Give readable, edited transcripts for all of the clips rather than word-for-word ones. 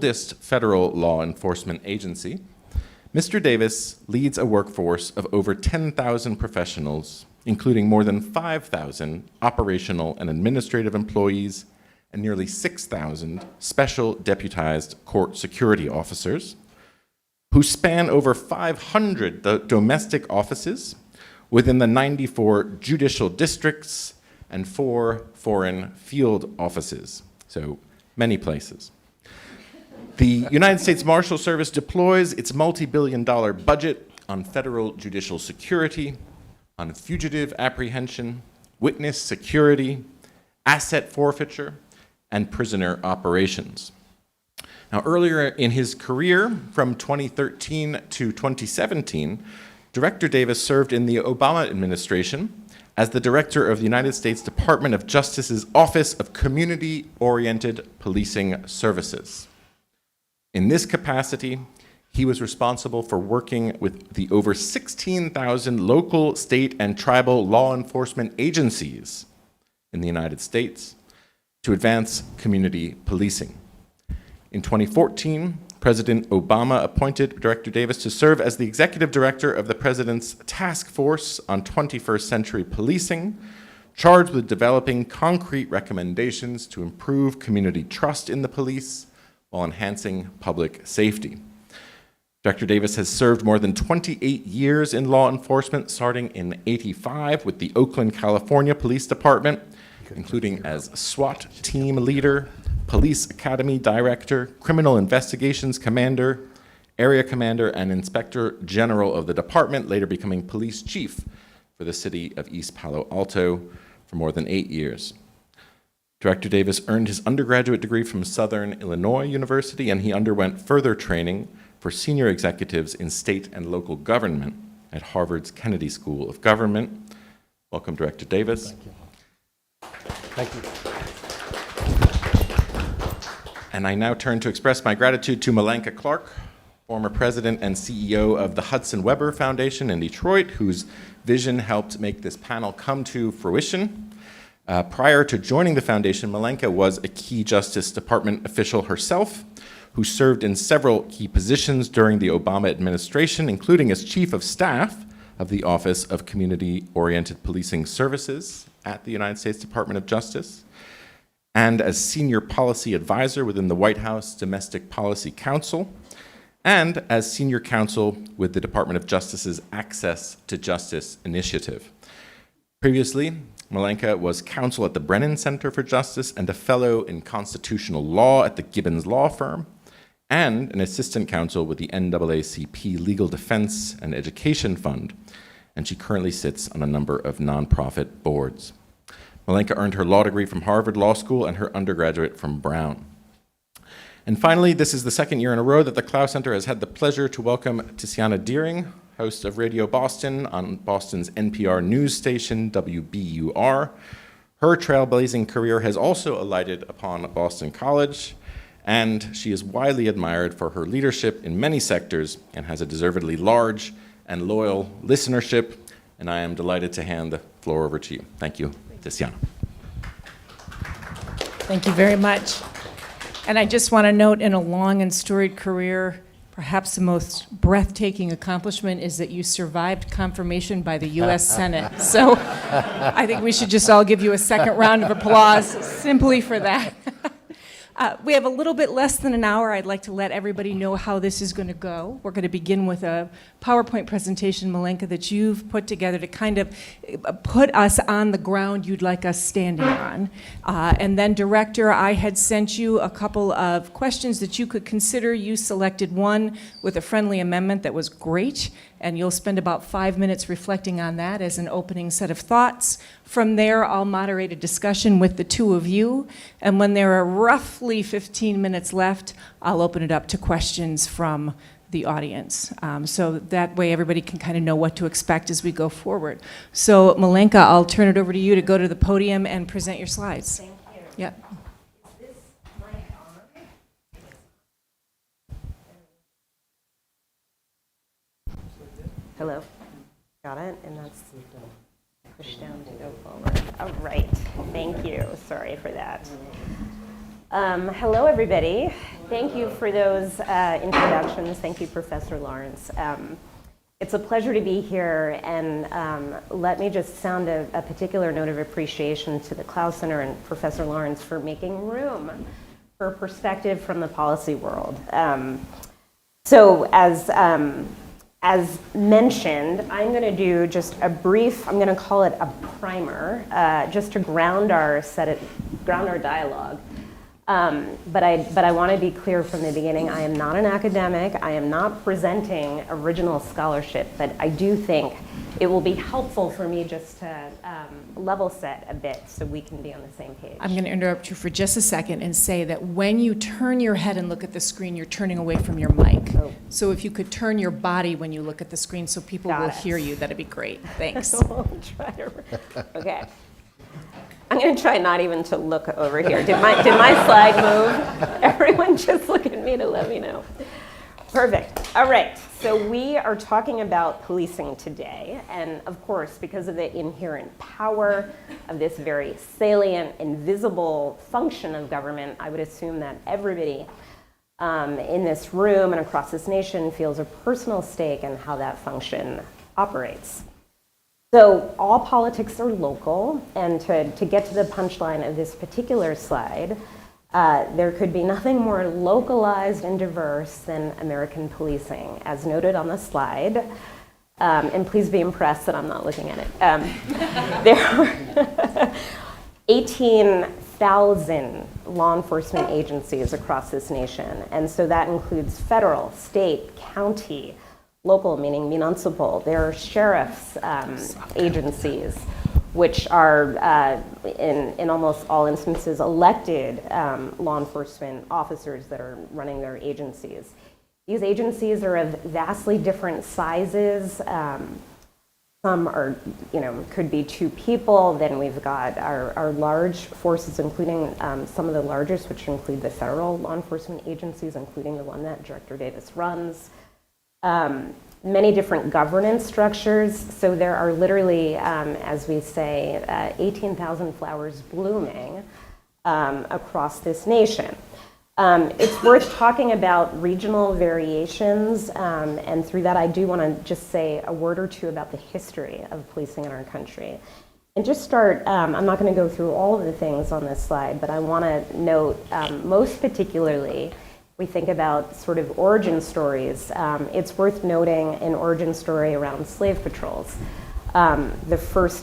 oldest federal law enforcement agency, Mr. Davis leads a workforce of over 10,000 professionals, including more than 5,000 operational and administrative employees and nearly 6,000 special deputized court security officers, who span over 500 domestic offices within the 94 judicial districts and 4 foreign field offices, so many places. The United States Marshal Service deploys its multi-billion-dollar budget on federal judicial security, on fugitive apprehension, witness security, asset forfeiture, and prisoner operations. Now, earlier in his career, from 2013 to 2017, Director Davis served in the Obama administration as the director of the United States Department of Justice's Office of Community-Oriented Policing Services. In this capacity, he was responsible for working with the over 16,000 local, state, and tribal law enforcement agencies in the United States to advance community policing. In 2014, President Obama appointed Director Davis to serve as the executive director of the President's Task Force on 21st Century Policing, charged with developing concrete recommendations to improve community trust in the police while enhancing public safety. Director Davis has served more than 28 years in law enforcement, starting in '85 with the Oakland, California Police Department, including as SWAT team leader, Police Academy Director, Criminal Investigations Commander, Area Commander, and Inspector General of the department, later becoming Police Chief for the city of East Palo Alto for more than 8 years. Director Davis earned his undergraduate degree from Southern Illinois University, and he underwent further training for senior executives in state and local government at Harvard's Kennedy School of Government. Welcome, Director Davis. Thank you. And I now turn to express my gratitude to Melanca Clark, former president and CEO of the Hudson-Webber Foundation in Detroit, whose vision helped make this panel come to fruition. Prior to joining the foundation, Melanca was a key Justice Department official herself, who served in several key positions during the Obama administration, including as chief of staff of the Office of Community-Oriented Policing Services at the United States Department of Justice, and as senior policy advisor within the White House Domestic Policy Council, and as senior counsel with the Department of Justice's Access to Justice initiative. Previously, Melanca was counsel at the Brennan Center for Justice and a fellow in constitutional law at the Gibbons Law Firm, and an assistant counsel with the NAACP Legal Defense and Education Fund, and she currently sits on a number of nonprofit boards. Melanca earned her law degree from Harvard Law School and her undergraduate from Brown. And finally, this is the second year in a row that the Clough Center has had the pleasure to welcome Tiziana Deering, host of Radio Boston on Boston's NPR news station, WBUR. Her trailblazing career has also alighted upon Boston College, and she is widely admired for her leadership in many sectors and has a deservedly large and loyal listenership, and I am delighted to hand the floor over to you. Thank you, Tiziana. Thank you very much. And I just want to note, in a long and storied career, perhaps the most breathtaking accomplishment is that you survived confirmation by the U.S. Senate. So I think we should just all give you a second round of applause simply for that. We have a little bit less than an hour. I'd like to let everybody know how this is going to go. We're going to begin with a PowerPoint presentation, Melanca, that you've put together to kind of put us on the ground you'd like us standing on. And then, Director, I had sent you a couple of questions that you could consider. You selected one with a friendly amendment that was great, and you'll spend about 5 minutes reflecting on that as an opening set of thoughts. From there, I'll moderate a discussion with the two of you, and when there are roughly 15 minutes left, I'll open it up to questions from the audience. So that way everybody can kind of know what to expect as we go forward. So Melanca, I'll turn it over to you to go to the podium and present your slides. Thank you. Yep. Is this mic on? Hello? Got it? And that's push down to go forward. All right. Thank you. Sorry for that. Hello, everybody. Thank you for those introductions. Thank you, Professor Lawrence. It's a pleasure to be here, and let me just sound a particular note of appreciation to the Clough Center and Professor Lawrence for making room for perspective from the policy world. So as mentioned, I'm going to do just a brief, I'm going to call it a primer, just to ground our dialogue. But I want to be clear from the beginning, I am not an academic, I am not presenting original scholarship, but I do think it will be helpful for me just to level set a bit so we can be on the same page. I'm going to interrupt you for just a second and say that when you turn your head and look at the screen, you're turning away from your mic. Oh. So if you could turn your body when you look at the screen so people Got will it. hear you, that'd be great. Thanks. I'll try to, okay. I'm going to try not even to look over here. Did my slide move? Everyone just look at me to let me know. Perfect. All right. So we are talking about policing today. And of course, because of the inherent power of this very salient, invisible function of government, I would assume that everybody in this room and across this nation feels a personal stake in how that function operates. So all politics are local, and to get to the punchline of this particular slide, there could be nothing more localized and diverse than American policing, as noted on the slide. And please be impressed that I'm not looking at it. There are 18,000 law enforcement agencies across this nation, and so that includes federal, state, county, local, meaning municipal. There are sheriff's agencies, which are, in almost all instances, elected law enforcement officers that are running their agencies. These agencies are of vastly different sizes. Some are, could be 2 people. Then we've got our large forces, including some of the largest, which include the federal law enforcement agencies, including the one that Director Davis runs. Many different governance structures. So there are literally, as we say, 18,000 flowers blooming across this nation. It's worth talking about regional variations, and through that I do want to just say a word or two about the history of policing in our country. And just start, I'm not going to go through all of the things on this slide, but I want to note most particularly, we think about sort of origin stories. It's worth noting an origin story around slave patrols. The first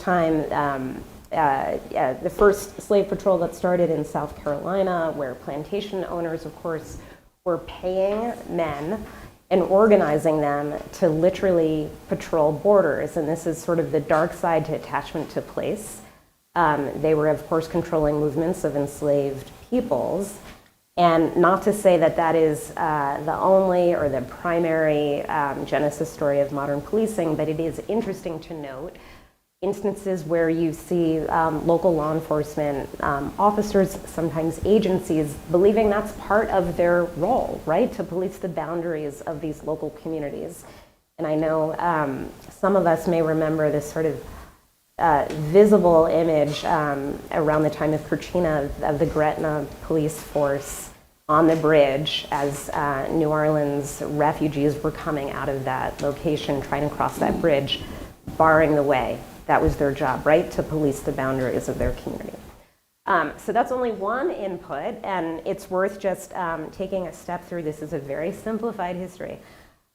slave patrol that started in South Carolina, where plantation owners, of course, were paying men and organizing them to literally patrol borders. And this is sort of the dark side to attachment to place. They were, of course, controlling movements of enslaved peoples. And not to say that that is the only or the primary genesis story of modern policing, but it is interesting to note instances where you see local law enforcement officers, sometimes agencies, believing that's part of their role, right? To police the boundaries of these local communities. And I know some of us may remember this sort of visible image around the time of Katrina of the Gretna police force on the bridge as New Orleans refugees were coming out of that location, trying to cross that bridge, barring the way. That was their job, right? To police the boundaries of their community. So that's only one input, and it's worth just taking a step through. This is a very simplified history.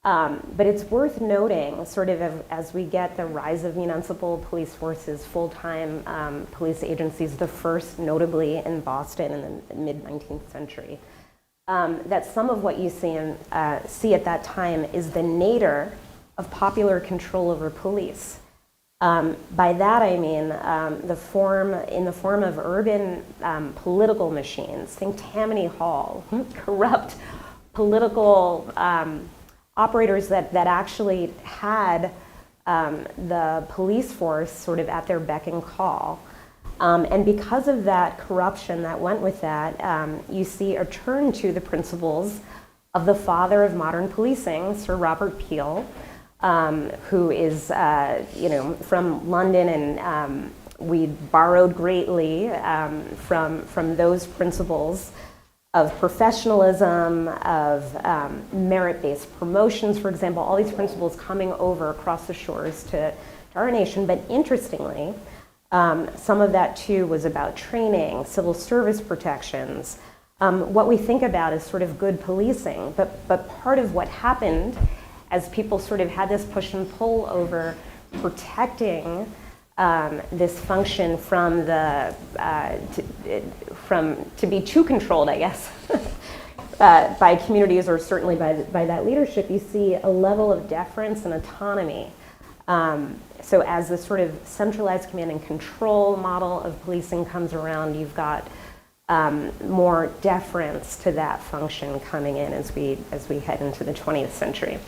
But it's worth noting, sort of as we get the rise of municipal police forces, full-time police agencies, the first notably in Boston in the mid-19th century, that some of what you see at that time is the nadir of popular control over police. By that I mean in the form of urban political machines. Think Tammany Hall, corrupt political operators that actually had the police force sort of at their beck and call. And because of that corruption that went with that, you see a turn to the principles of the father of modern policing, Sir Robert Peel, who is from London, and we borrowed greatly from those principles professionalism, of merit-based promotions, for example, all these principles coming over across the shores to our nation. But interestingly, some of that too was about training, civil service protections. What we think about is sort of good policing, but part of what happened as people sort of had this push and pull over protecting this function from to be too controlled, I guess, by communities or certainly by that leadership, you see a level of deference and autonomy. So as the sort of centralized command and control model of policing comes around, you've got more deference to that function coming in as we head into the 20th century.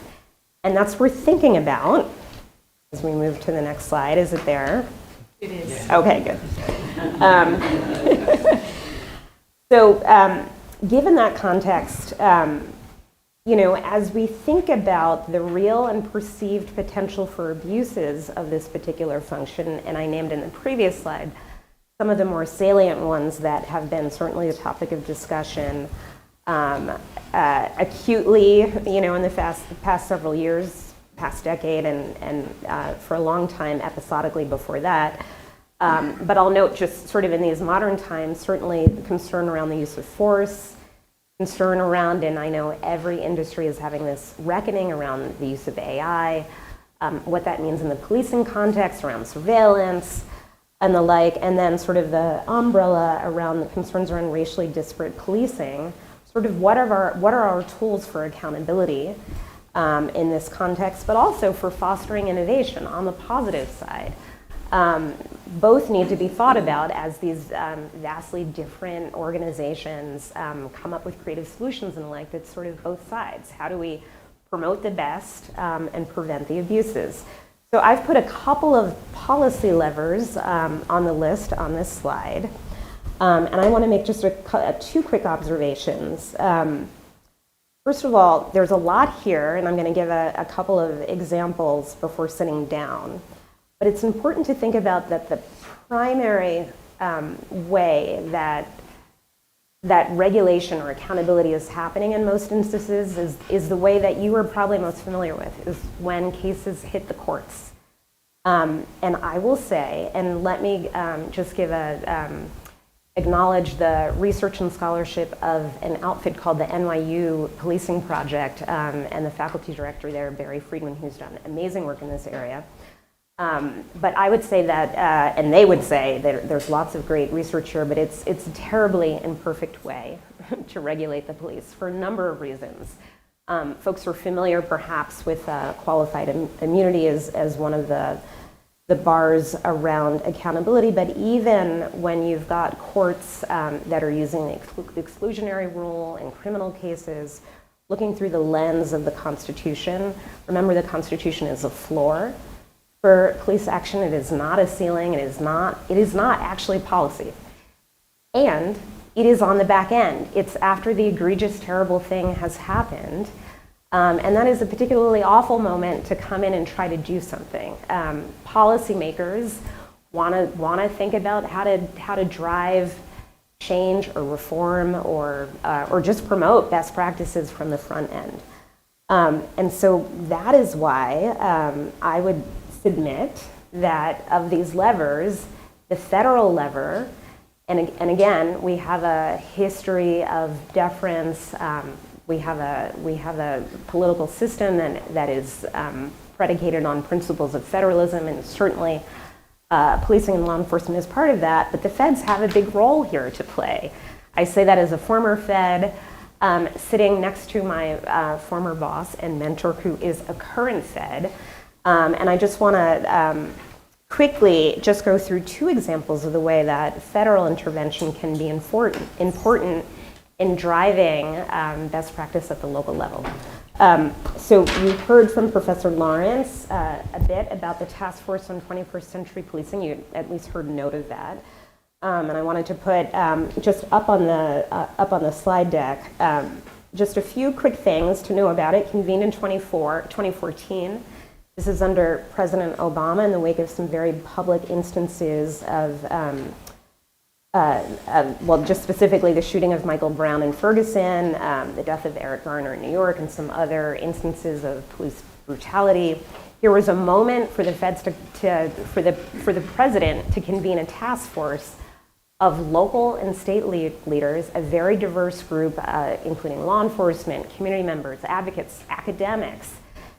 And that's worth thinking about as we move to the next slide. Is it there? It is. Okay, good. Given that context, as we think about the real and perceived potential for abuses of this particular function, and I named in the previous slide some of the more salient ones that have been certainly a topic of discussion acutely, in the past several years, past decade, and for a long time episodically before that. But I'll note just sort of in these modern times, certainly the concern around the use of force, concern around, and I know every industry is having this reckoning around the use of AI, what that means in the policing context around surveillance and the like, and then sort of the umbrella around the concerns around racially disparate policing, sort of what are our tools for accountability in this context, but also for fostering innovation on the positive side. Both need to be thought about as these vastly different organizations come up with creative solutions and the like. That's sort of both sides. How do we promote the best and prevent the abuses? So I've put a couple of policy levers on the list on this slide. And I want to make just two quick observations. First of all, there's a lot here, and I'm going to give a couple of examples before sitting down. But it's important to think about that the primary way that regulation or accountability is happening in most instances is the way that you are probably most familiar with, is when cases hit the courts. And I will say, and let me just give acknowledge the research and scholarship of an outfit called the NYU Policing Project, and the faculty director there, Barry Friedman, who's done amazing work in this area. But I would say that, and they would say that there's lots of great research here, but it's a terribly imperfect way to regulate the police for a number of reasons. Folks are familiar perhaps with qualified immunity as one of the bars around accountability, but even when you've got courts that are using the exclusionary rule in criminal cases, looking through the lens of the Constitution, remember the Constitution is a floor for police action. It is not a ceiling. It is not actually policy. And it is on the back end. It's after the egregious, terrible thing has happened. And that is a particularly awful moment to come in and try to do something. Policymakers want to think about how to drive change or reform or just promote best practices from the front end. And so that is why I would submit that of these levers, the federal lever, and again, we have a history of deference. We have a political system that is predicated on principles of federalism, and certainly policing and law enforcement is part of that, but the feds have a big role here to play. I say that as a former Fed, sitting next to my former boss and mentor who is a current Fed. And I just want to quickly just go through two examples of the way that federal intervention can be important in driving best practice at the local level. So you heard from Professor Lawrence a bit about the Task Force on 21st Century Policing. You at least heard note of that. And I wanted to put just up on the slide deck just a few quick things to know about it. Convened in 2014. This is under President Obama in the wake of some very public instances of well, just specifically the shooting of Michael Brown in Ferguson, the death of Eric Garner in New York, and some other instances of police brutality. Here was a moment for the feds for the president to convene a task force of local and state leaders, a very diverse group, including law enforcement, community members, advocates, academics,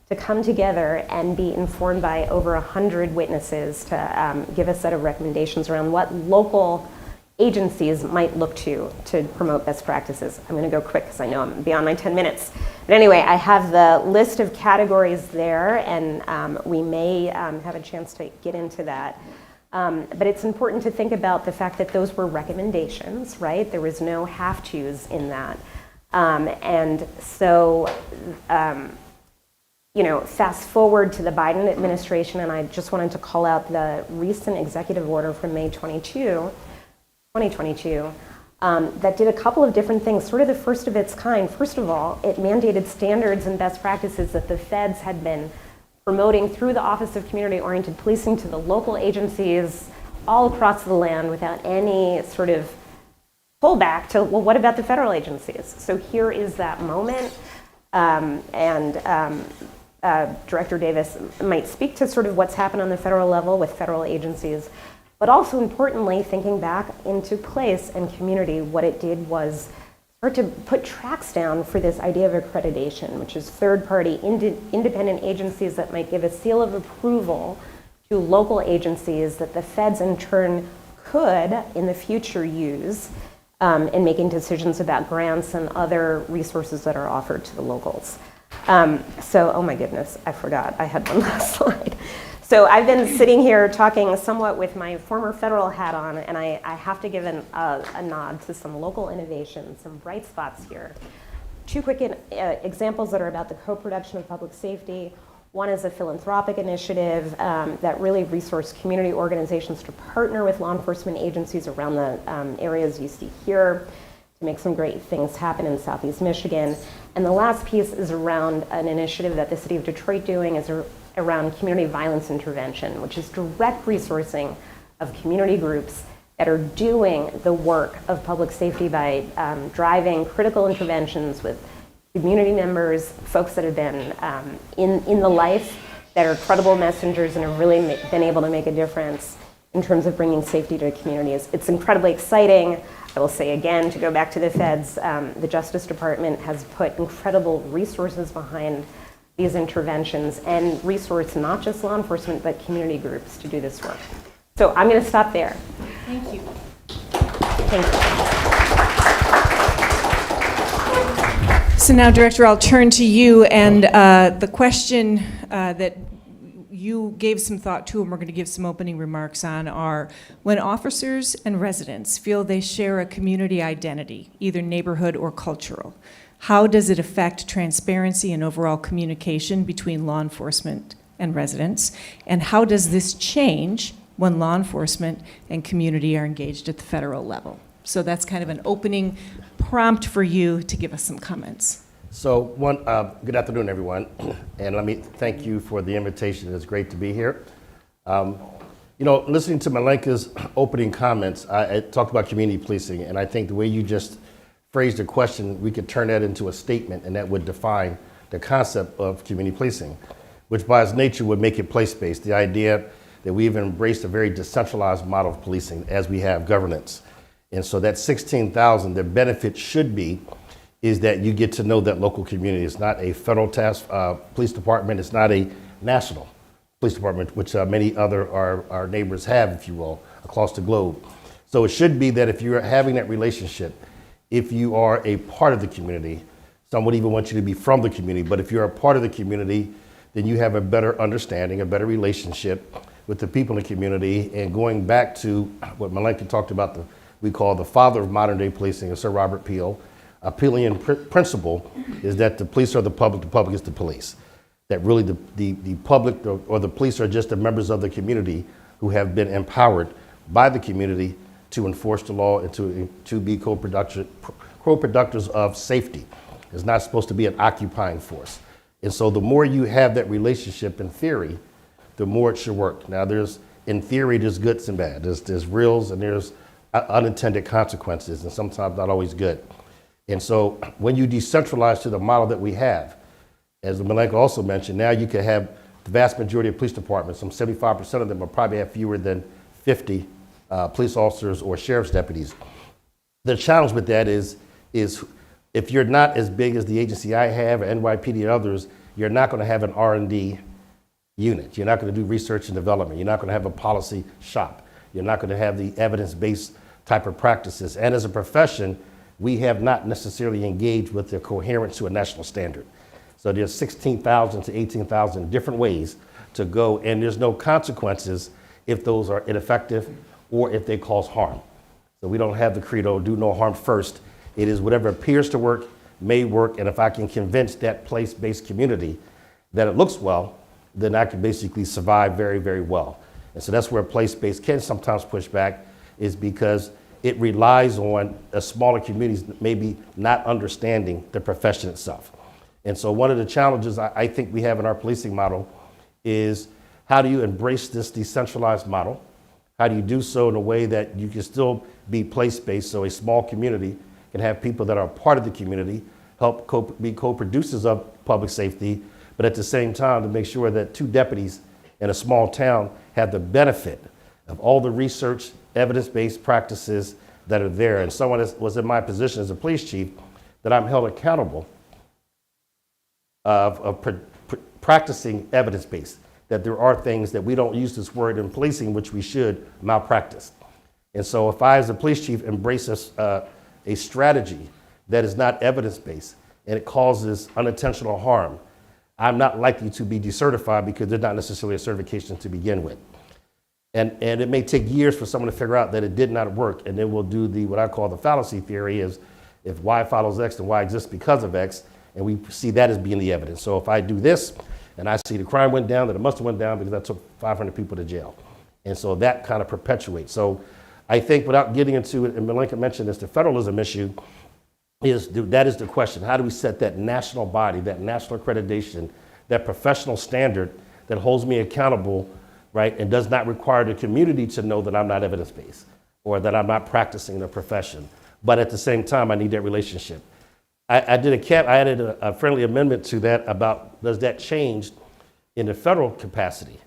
to come together and be informed by over 100 witnesses to give a set of recommendations around what local agencies might look to promote best practices. I'm going to go quick because I know I'm beyond my 10 minutes. But anyway, I have the list of categories there, and we may have a chance to get into that. But it's important to think about the fact that those were recommendations, right? There was no have-tos in that. And so, fast forward to the Biden administration, and I just wanted to call out the recent executive order from May 2022, that did a couple of different things, sort of the first of its kind. First of all, it mandated standards and best practices that the feds had been promoting through the Office of Community-Oriented Policing to the local agencies all across the land without any sort of pullback to, well, what about the federal agencies? So here is that moment. Director Davis might speak to sort of what's happened on the federal level with federal agencies, but also importantly, thinking back into place and community, what it did was start to put tracks down for this idea of accreditation, which is third-party independent agencies that might give a seal of approval to local agencies that the feds in turn could in the future use in making decisions about grants and other resources that are offered to the locals. Oh my goodness, I forgot, I had one last slide. So I've been sitting here talking somewhat with my former federal hat on, and I have to give a nod to some local innovation, some bright spots here. Two quick examples that are about the co-production of public safety. One is a philanthropic initiative that really resourced community organizations to partner with law enforcement agencies around the areas you see here to make some great things happen in Southeast Michigan. And the last piece is around an initiative that the city of Detroit doing is around community violence intervention, which is direct resourcing of community groups that are doing the work of public safety by driving critical interventions with community members, folks that have been in the life, that are credible messengers and have really been able to make a difference in terms of bringing safety to communities. It's incredibly exciting. I will say again, to go back to the feds, the Justice Department has put incredible resources behind these interventions and resource not just law enforcement, but community groups to do this work. So I'm going to stop there. Thank you. Thank you. So now, Director, I'll turn to you, and the question that you gave some thought to, and we're going to give some opening remarks on, are when officers and residents feel they share a community identity, either neighborhood or cultural, how does it affect transparency and overall communication between law enforcement and residents? And how does this change when law enforcement and community are engaged at the federal level? So that's kind of an opening prompt for you to give us some comments. So good afternoon, everyone. And let me thank you for the invitation. It's great to be here. Listening to Melanca's opening comments, I talked about community policing, and I think the way you just phrased a question, we could turn that into a statement, and that would define the concept of community policing, which by its nature would make it place-based. The idea that we've embraced a very decentralized model of policing as we have governance. And so that 16,000, the benefit should be is that you get to know that local community. It's not a federal task police department. It's not a national police department, which many other our neighbors have, if you will, across the globe. So it should be that if you're having that relationship, if you are a part of the community, some would even want you to be from the community, but if you're a part of the community, then you have a better understanding, a better relationship with the people in the community. And going back to what Melanca talked about, we call the father of modern day policing, Sir Robert Peel. A Peelian principle is that the police are the public is the police. That really the public or the police are just the members of the community who have been empowered by the community to enforce the law and to be co-productors of safety. It's not supposed to be an occupying force. And so the more you have that relationship in theory, the more it should work. Now in theory, there's goods and bad. There's reals and there's unintended consequences, and sometimes not always good. And so when you decentralize to the model that we have, as Melanca also mentioned, now you can have the vast majority of police departments, some 75% of them will probably have fewer than 50 police officers or sheriff's deputies. The challenge with that is if you're not as big as the agency I have, or NYPD and others, you're not going to have an R&D unit. You're not going to do research and development. You're not going to have a policy shop. You're not going to have the evidence-based type of practices. And as a profession, we have not necessarily engaged with the coherence to a national standard. So there's 16,000 to 18,000 different ways to go, and there's no consequences if those are ineffective or if they cause harm. So we don't have the credo, do no harm first. It is whatever appears to work, may work, and if I can convince that place-based community that it looks well, then I can basically survive very, very well. And so that's where place-based can sometimes push back, is because it relies on a smaller communities maybe not understanding the profession itself. And so one of the challenges I think we have in our policing model is how do you embrace this decentralized model? How do you do so in a way that you can still be place-based, so a small community can have people that are part of the community, help be co-producers of public safety, but at the same time to make sure that 2 deputies in a small town have the benefit of all the research, evidence-based practices that are there. And someone was in my position as a police chief, that I'm held accountable of practicing evidence-based, that there are things that we don't use this word in policing, which we should, malpractice. And so if I, as a police chief, embrace a strategy that is not evidence-based and it causes unintentional harm, I'm not likely to be decertified because there's not necessarily a certification to begin with. And it may take years for someone to figure out that it did not work, and then we'll do what I call the fallacy theory, is if Y follows X, then Y exists because of X, and we see that as being the evidence. So if I do this, and I see the crime went down, then it must have went down because I took 500 people to jail. And so that kind of perpetuates. So I think without getting into it, and Melanca mentioned this, the federalism issue, that is the question. How do we set that national body, that national accreditation, that professional standard that holds me accountable, right, and does not require the community to know that I'm not evidence-based or that I'm not practicing the profession. But at the same time, I need that relationship. I added a friendly amendment to that about, does that change in the federal capacity?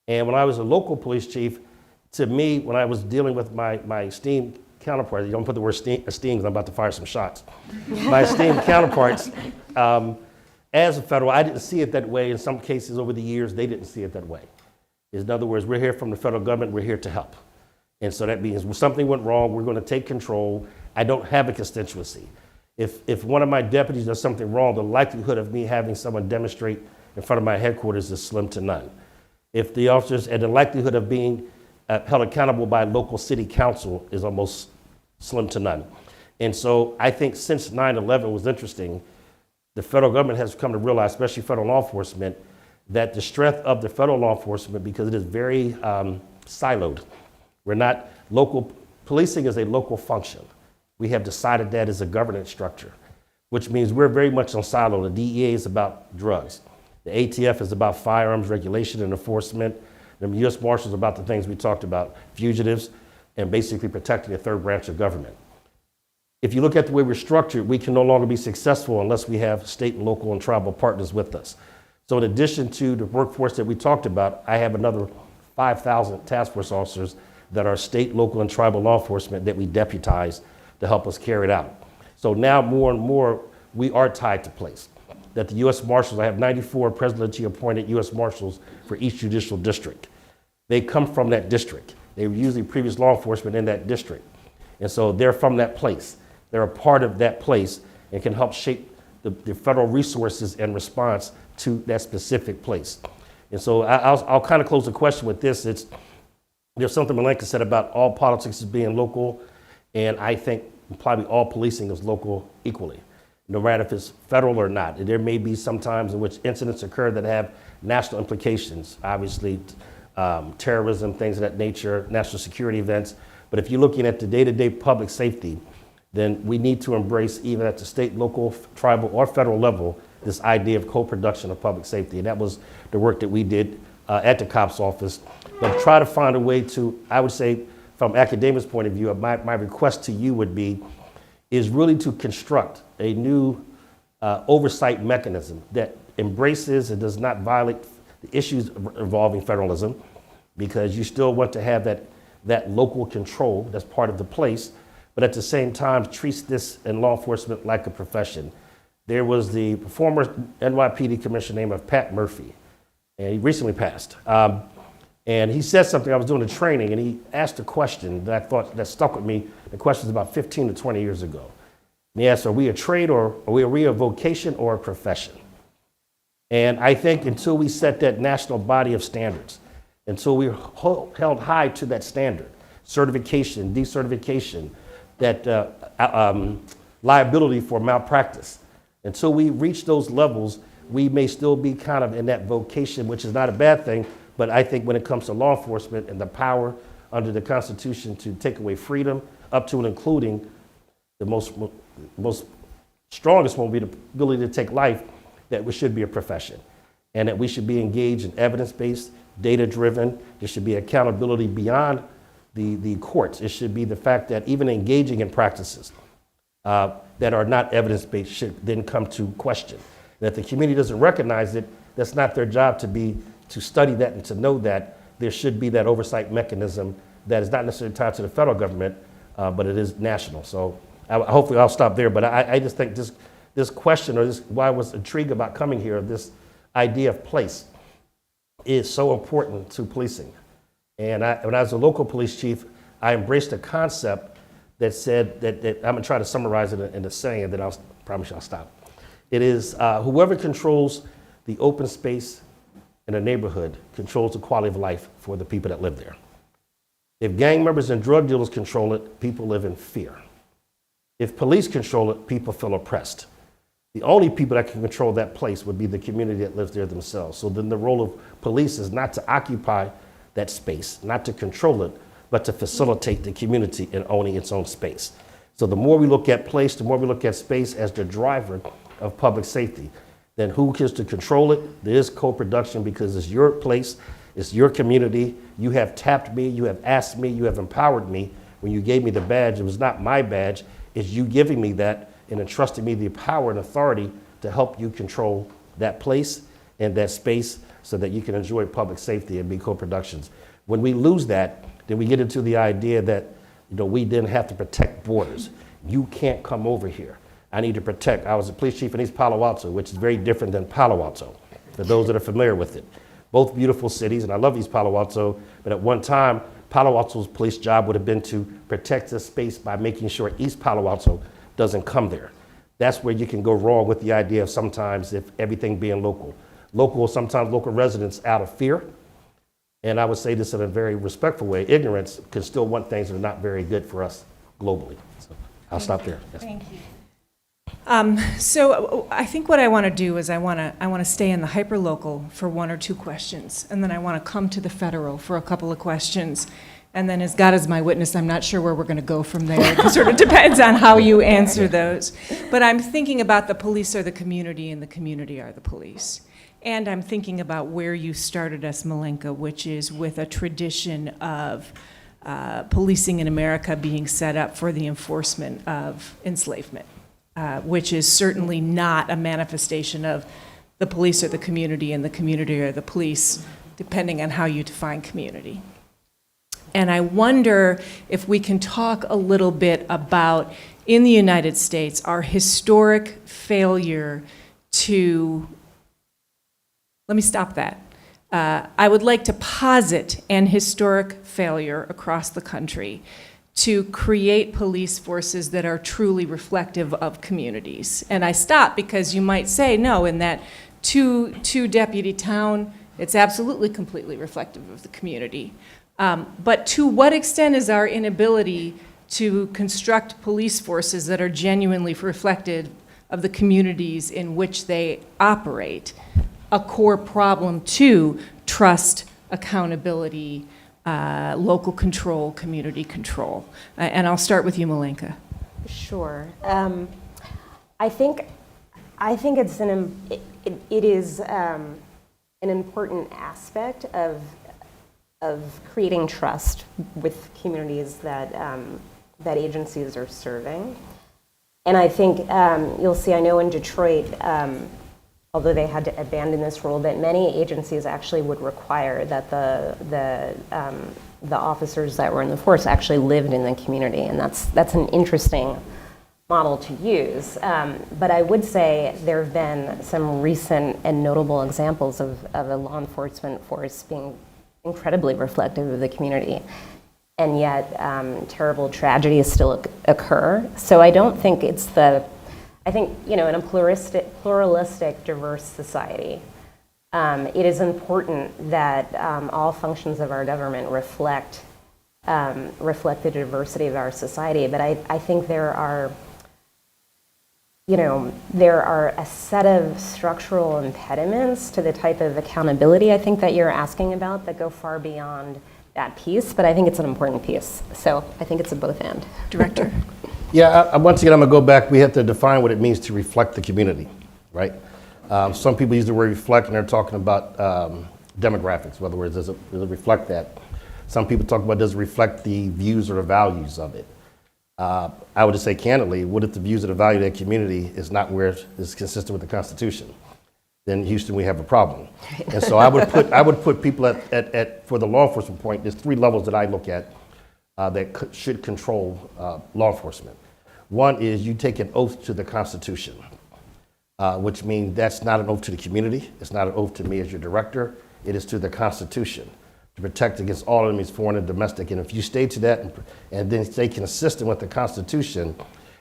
And when I was a local police chief, to me, when I was dealing with my esteemed counterparts, you don't put the word esteemed because I'm about to fire some shots. My esteemed counterparts, as a federal, I didn't see it that way. In some cases over the years, they didn't see it that way. In other words, we're here from the federal government, we're here to help. And so that means when something went wrong, we're going to take control. I don't have a constituency. If one of my deputies does something wrong, the likelihood of me having someone demonstrate in front of my headquarters is slim to none. If the officers, and the likelihood of being held accountable by local city council is almost slim to none. And so I think since 9/11 was interesting, the federal government has come to realize, especially federal law enforcement, that the strength of the federal law enforcement, because it is very siloed. We're not local, policing is a local function. We have decided that as a governance structure, which means we're very much on silo. The DEA is about drugs. The ATF is about firearms regulation and enforcement. The U.S. Marshals is about the things we talked about, fugitives, and basically protecting the third branch of government. If you look at the way we're structured, we can no longer be successful unless we have state, local, and tribal partners with us. So in addition to the workforce that we talked about, I have another 5,000 task force officers that are state, local, and tribal law enforcement that we deputize to help us carry it out. So now more and more, we are tied to place. That the U.S. Marshals, I have 94 presidentially appointed U.S. Marshals for each judicial district. They come from that district. They were usually previous law enforcement in that district. And so they're from that place. They're a part of that place and can help shape the federal resources and response to that specific place. And so I'll kind of close the question with this. There's something Melanca said about all politics as being local, and I think probably all policing is local equally, no matter if it's federal or not. There may be some times in which incidents occur that have national implications, obviously terrorism, things of that nature, national security events. But if you're looking at the day-to-day public safety, then we need to embrace, even at the state, local, tribal, or federal level, this idea of co-production of public safety. And that was the work that we did at the COPS office. But try to find a way to, I would say, from academics' point of view, my request to you would be, is really to construct a new oversight mechanism that embraces and does not violate the issues involving federalism, because you still want to have that local control that's part of the place, but at the same time treats this in law enforcement like a profession. There was the former NYPD commissioner named Pat Murphy, and he recently passed. And he said something, I was doing a training, and he asked a question that I thought that stuck with me. The question was about 15 to 20 years ago. And he asked, are we a trade or are we a vocation or a profession? And I think until we set that national body of standards, until we're held high to that standard, certification, decertification, that liability for malpractice, until we reach those levels, we may still be kind of in that vocation, which is not a bad thing. But I think when it comes to law enforcement and the power under the Constitution to take away freedom, up to and including the most strongest one would be the ability to take life, that we should be a profession. And that we should be engaged in evidence-based, data-driven. There should be accountability beyond the courts. It should be the fact that even engaging in practices that are not evidence-based should then come to question. And if the community doesn't recognize it, that's not their job to study that and to know that. There should be that oversight mechanism that is not necessarily tied to the federal government, but it is national. So hopefully I'll stop there, but I just think this question, or this, why I was intrigued about coming here, this idea of place is so important to policing. And when I was a local police chief, I embraced a concept that said that I'm gonna try to summarize it in a saying, then I'll promise you I'll stop. It is whoever controls the open space in a neighborhood controls the quality of life for the people that live there. If gang members and drug dealers control it, people live in fear. If police control it, people feel oppressed. The only people that can control that place would be the community that lives there themselves. So then the role of police is not to occupy that space, not to control it, but to facilitate the community in owning its own space. So the more we look at place, the more we look at space as the driver of public safety, then who gets to control it? There is co-production, because it's your place, it's your community. You have tapped me, you have asked me, you have empowered me. When you gave me the badge, it was not my badge, it's you giving me that and entrusting me the power and authority to help you control that place and that space so that you can enjoy public safety and be co-productions. When we lose that, then we get into the idea that we didn't have to protect borders. You can't come over here. I need to protect. I was a police chief in East Palo Alto, which is very different than Palo Alto, for those that are familiar with it. Both beautiful cities, and I love East Palo Alto, but at one time, Palo Alto's police job would have been to protect the space by making sure East Palo Alto doesn't come there. That's where you can go wrong with the idea of sometimes if everything being local. Sometimes local residents out of fear, and I would say this in a very respectful way, ignorance can still want things that are not very good for us globally. So I'll stop there. Yes. Thank you. So I think what I want to do is I want to stay in the hyperlocal for one or two questions, and then I want to come to the federal for a couple of questions. And then, as God is my witness, I'm not sure where we're going to go from there. It sort of depends on how you answer those. But I'm thinking about the police are the community and the community are the police. And I'm thinking about where you started us, Melanca, which is with a tradition of policing in America being set up for the enforcement of enslavement, which is certainly not a manifestation of the police are the community and the community are the police, depending on how you define community. And I wonder if we can talk a little bit about, in the United States, our historic failure to, let me stop that. I would like to posit an historic failure across the country to create police forces that are truly reflective of communities. And I stop because you might say, no, in that two deputy town, it's absolutely completely reflective of the community. But to what extent is our inability to construct police forces that are genuinely reflective of the communities in which they operate a core problem to trust, accountability, local control, community control? And I'll start with you, Melanca. Sure. I think it's it is an important aspect of of creating trust with communities that, that agencies are serving. And I think you'll see, I know in Detroit, although they had to abandon this rule, that many agencies actually would require that the officers that were in the force actually lived in the community, and that's an interesting model to use. But I would say there have been some recent and notable examples of a law enforcement force being incredibly reflective of the community, and yet terrible tragedies still occur. So I don't think it's I think, you know, in a pluralistic, diverse society, it is important that all functions of our government reflect the diversity of our society. But I think there are a set of structural impediments to the type of accountability I think that you're asking about that go far beyond that piece, but I think it's an important piece. So I think it's a both and. Director. Yeah, once again, I'm gonna go back. We have to define what it means to reflect the community, right? Some people use the word reflect and they're talking about demographics. In other words, does it reflect that? Some people talk about does it reflect the views or the values of it? I would just say candidly, what if the views or the value of that community is not where it's consistent with the Constitution? Then Houston, we have a problem. And so I would put people at for the law enforcement point, there's 3 levels that I look at that should control law enforcement. One is you take an oath to the Constitution, which means that's not an oath to the community. It's not an oath to me as your director. It is to the Constitution to protect against all enemies, foreign and domestic. And if you stay to that and then stay consistent with the Constitution,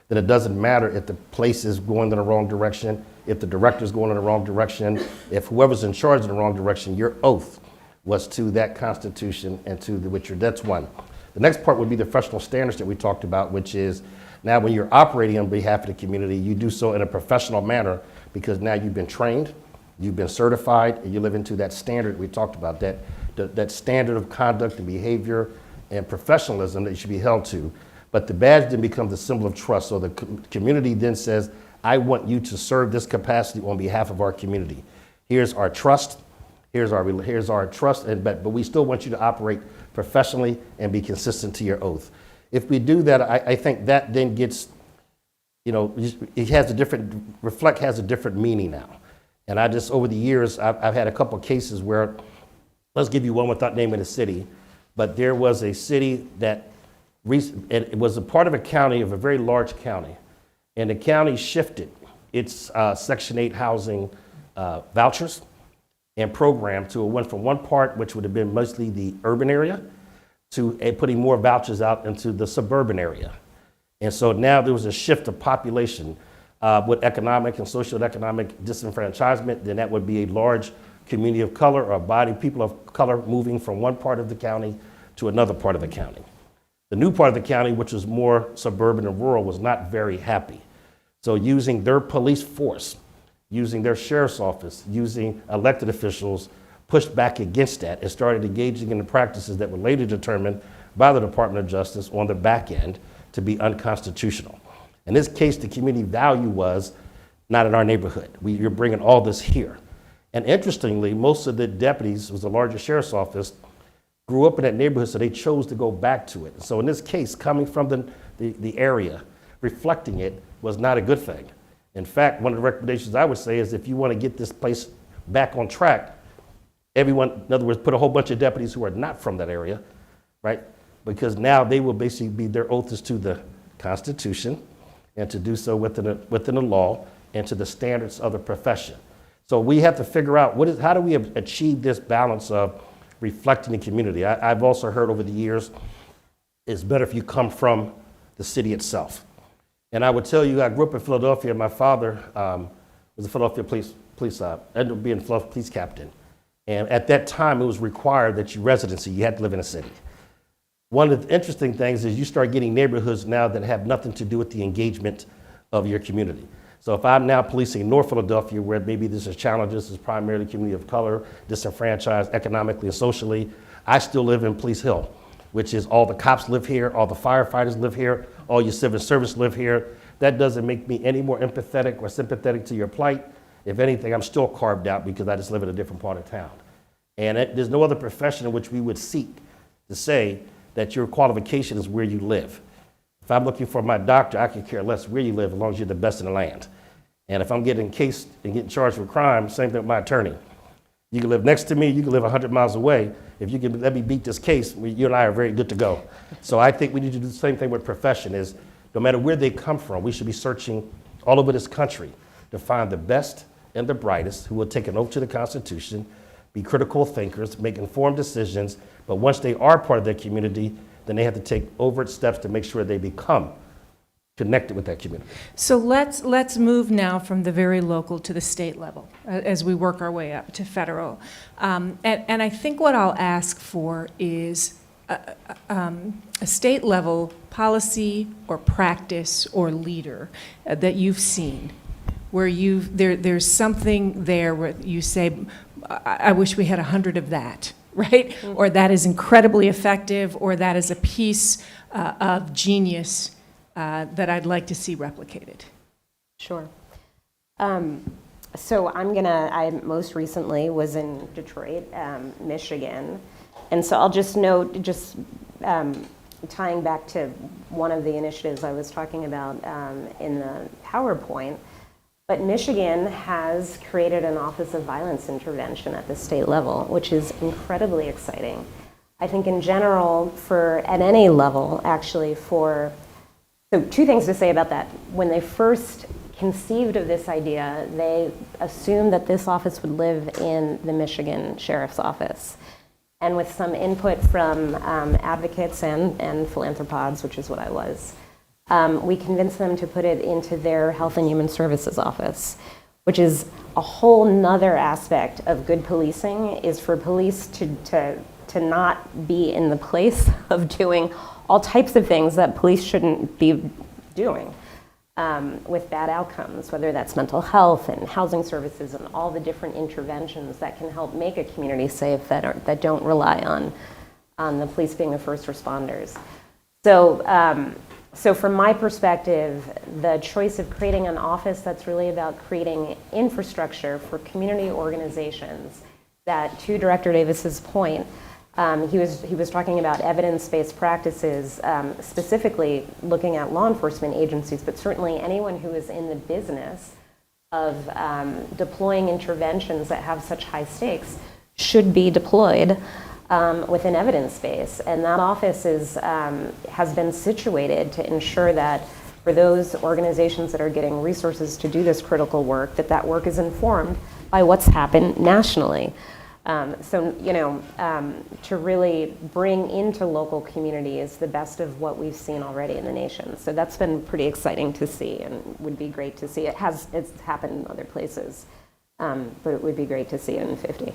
then it doesn't matter if the place is going in the wrong direction, if the director's going in the wrong direction, if whoever's in charge in the wrong direction, your oath was to that Constitution and to the which you're, that's one. The next part would be the professional standards that we talked about, which is now when you're operating on behalf of the community, you do so in a professional manner because now you've been trained, you've been certified, and you live into that standard we talked about, that standard of conduct and behavior and professionalism that you should be held to. But the badge then becomes the symbol of trust. So the community then says, I want you to serve this capacity on behalf of our community. Here's our trust. Here's our trust, but we still want you to operate professionally and be consistent to your oath. If we do that, I think that then gets, it has a different, reflect has a different meaning now. And I just, over the years, I've had a couple of cases where, let's give you one without naming the city, but there was a city that, it was a part of a county, of a very large county, and the county shifted its Section 8 housing vouchers and program to went from one part, which would have been mostly the urban area, to putting more vouchers out into the suburban area. And so now there was a shift of population with economic and socioeconomic disenfranchisement. Then that would be a large community of color or body, people of color moving from one part of the county to another part of the county. The new part of the county, which was more suburban and rural, was not very happy. So using their police force, using their sheriff's office, using elected officials, pushed back against that and started engaging in the practices that were later determined by the Department of Justice on the back end to be unconstitutional. In this case, the community value was not in our neighborhood. You're bringing all this here. And interestingly, most of the deputies, it was the largest sheriff's office, grew up in that neighborhood, so they chose to go back to it. So in this case, coming from the area, reflecting it was not a good thing. In fact, one of the recommendations I would say is if you want to get this place back on track, everyone, in other words, put a whole bunch of deputies who are not from that area, right? Because now they will basically be, their oath is to the Constitution and to do so within the law and to the standards of the profession. So we have to figure out how do we achieve this balance of reflecting the community. I've also heard over the years, it's better if you come from the city itself. And I would tell you, I grew up in Philadelphia. My father was a Philadelphia police ended up being a Philadelphia police captain. And at that time, it was required that you had to live in a city. One of the interesting things is you start getting neighborhoods now that have nothing to do with the engagement of your community. So if I'm now policing North Philadelphia, where maybe this is challenges, this is primarily community of color, disenfranchised economically and socially, I still live in Police Hill, which is all the cops live here, all the firefighters live here, all your civil service live here. That doesn't make me any more empathetic or sympathetic to your plight. If anything, I'm still carved out because I just live in a different part of town. And there's no other profession in which we would seek to say that your qualification is where you live. If I'm looking for my doctor, I could care less where you live as long as you're the best in the land. And if I'm getting cased and getting charged with crime, same thing with my attorney. You can live next to me, you can live 100 miles away. If you can let me beat this case, you and I are very good to go. So I think we need to do the same thing with profession is no matter where they come from, we should be searching all over this country to find the best and the brightest who will take an oath to the Constitution, be critical thinkers, make informed decisions, but once they are part of their community, then they have to take overt steps to make sure they become connected with that community. So let's move now from the very local to the state level as we work our way up to federal. And I think what I'll ask for is a state level policy or practice or leader that you've seen where there's something there where you say, I wish we had 100 of that, right? Mm-hmm. Or that is incredibly effective, or that is a piece of genius that I'd like to see replicated. Sure. So I most recently was in Detroit, Michigan. And so I'll just note, tying back to one of the initiatives I was talking about in the PowerPoint, but Michigan has created an Office of Violence Intervention at the state level, which is incredibly exciting. I think in general, at any level, actually, so two things to say about that. When they first conceived of this idea, they assumed that this office would live in the Michigan Sheriff's Office. And with some input from advocates and philanthropods, which is what I was, we convinced them to put it into their Health and Human Services Office, which is a whole nother aspect of good policing, is for police to not be in the place of doing all types of things that police shouldn't be doing with bad outcomes, whether that's mental health and housing services and all the different interventions that can help make a community safe that don't rely on the police being the first responders. So from my perspective, the choice of creating an office that's really about creating infrastructure for community organizations that, to Director Davis's point, he was talking about evidence-based practices, specifically looking at law enforcement agencies, but certainly anyone who is in the business of deploying interventions that have such high stakes should be deployed with an evidence base. And that office has been situated to ensure that for those organizations that are getting resources to do this critical work, that work is informed by what's happened nationally. To really bring into local communities the best of what we've seen already in the nation. So that's been pretty exciting to see and would be great to see. It's happened in other places, but it would be great to see it in 50.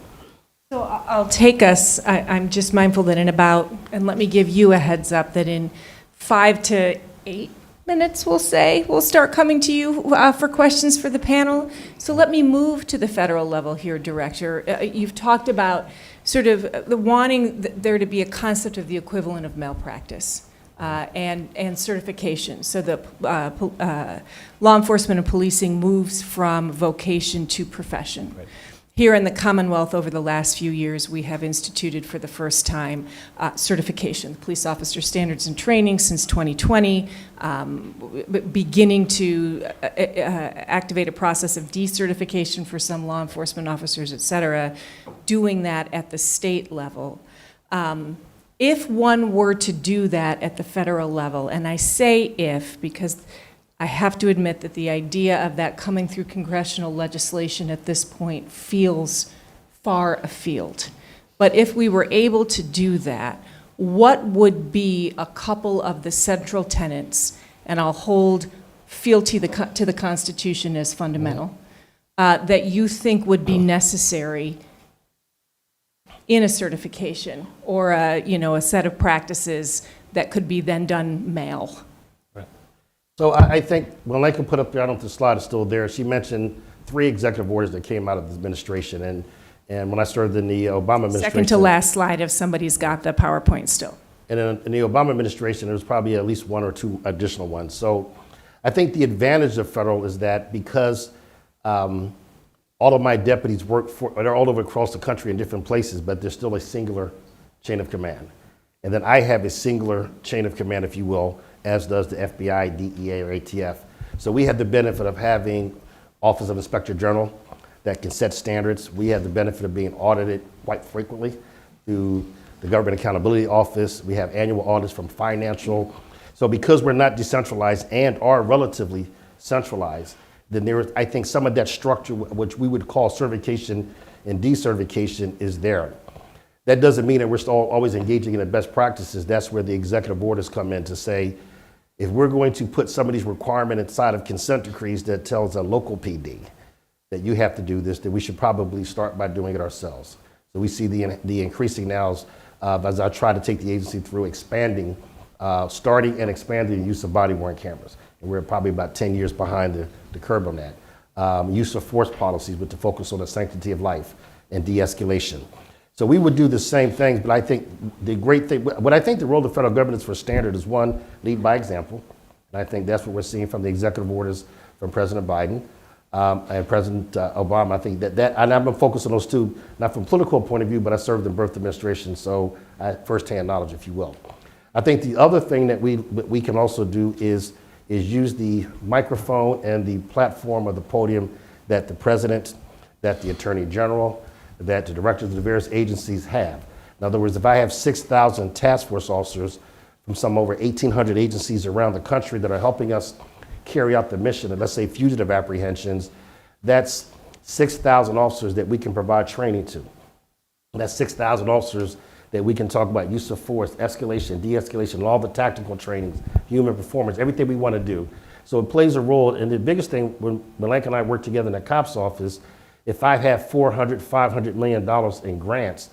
So I'll take us, I'm just mindful that and let me give you a heads up that in 5 to 8 minutes, we'll start coming to you for questions for the panel. So let me move to the federal level here, Director. You've talked about sort of the wanting there to be a concept of the equivalent of malpractice and certification. So the law enforcement and policing moves from vocation to profession. Right. Here in the Commonwealth over the last few years, we have instituted for the first time certification, police officer standards and training since 2020, beginning to activate a process of decertification for some law enforcement officers, et cetera, doing that at the state level. If one were to do that at the federal level, and I say if because I have to admit that the idea of that coming through congressional legislation at this point feels far afield. But if we were able to do that, what would be a couple of the central tenets, and I'll hold fealty to the Constitution as fundamental, that you think would be necessary in a certification or a set of practices that could be then done mail? So I think Melanca put up there, I don't know if the slide is still there, she mentioned 3 executive orders that came out of the administration. And when I started in the Obama administration. Second to last slide if somebody's got the PowerPoint still. And in the Obama administration, there was probably at least 1 or 2 additional ones. So I think the advantage of federal is that because all of my deputies work for, they're all over across the country in different places, but there's still a singular chain of command. And then I have a singular chain of command, if you will, as does the FBI, DEA, or ATF. So we have the benefit of having Office of Inspector General that can set standards. We have the benefit of being audited quite frequently through the Government Accountability Office. We have annual audits from financial. So because we're not decentralized and are relatively centralized, then there is, I think, some of that structure, which we would call certification and decertification, is there. That doesn't mean that we're still always engaging in the best practices. That's where the executive orders come in to say, if we're going to put some of these requirements inside of consent decrees that tells a local PD that you have to do this, then we should probably start by doing it ourselves. So we see the increasing now as I try to take the agency through expanding, starting and expanding the use of body-worn cameras. And we're probably about 10 years behind the curve on that. Use of force policies with the focus on the sanctity of life and de-escalation. So we would do the same things, but I think the great thing, what I think the role of the federal government is for standard is, one, lead by example. And I think that's what we're seeing from the executive orders from President Biden and President Obama. I think that, and I've been focused on those two, not from a political point of view, but I served in both administrations, so I have firsthand knowledge, if you will. I think the other thing that we can also do is use the microphone and the platform or the podium that the president, that the attorney general, that the directors of the various agencies have. In other words, if I have 6,000 task force officers from some over 1,800 agencies around the country that are helping us carry out the mission of, let's say, fugitive apprehensions, that's 6,000 officers that we can provide training to. That's 6,000 officers that we can talk about use of force, escalation, de-escalation, all the tactical trainings, human performance, everything we want to do. So it plays a role, and the biggest thing, when Melanca and I work together in the COPS office, if I have $400 million in grants,